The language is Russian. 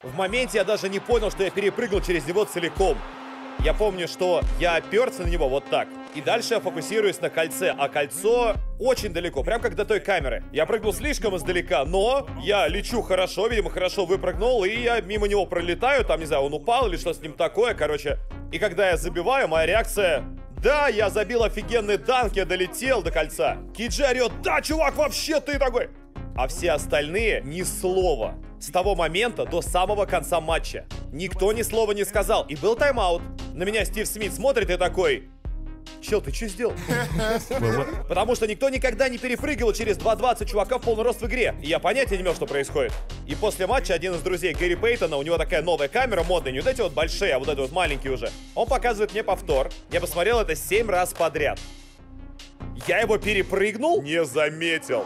В моменте я даже не понял, что я перепрыгнул через него целиком. Я помню, что я оперся на него вот так. И дальше я фокусируюсь на кольце. А кольцо очень далеко, прям как до той камеры. Я прыгнул слишком издалека, но я лечу хорошо, видимо, хорошо выпрыгнул. И я мимо него пролетаю, там, не знаю, он упал или что с ним такое, короче. И когда я забиваю, моя реакция... Да, я забил офигенный данк, я долетел до кольца. Киджи орет: да, чувак, вообще ты такой. А все остальные ни слова. С того момента до самого конца матча. Никто ни слова не сказал. И был тайм-аут. На меня Стив Смит смотрит и такой: чел, ты что сделал? Потому что никто никогда не перепрыгивал через 2.20 чувака в полный рост в игре. И я понятия не имел, что происходит. И после матча один из друзей Гэри Пейтона, у него такая новая камера модная, не вот эти вот большие, а вот эти вот маленькие уже. Он показывает мне повтор. Я посмотрел это 7 раз подряд. Я его перепрыгнул? Не заметил.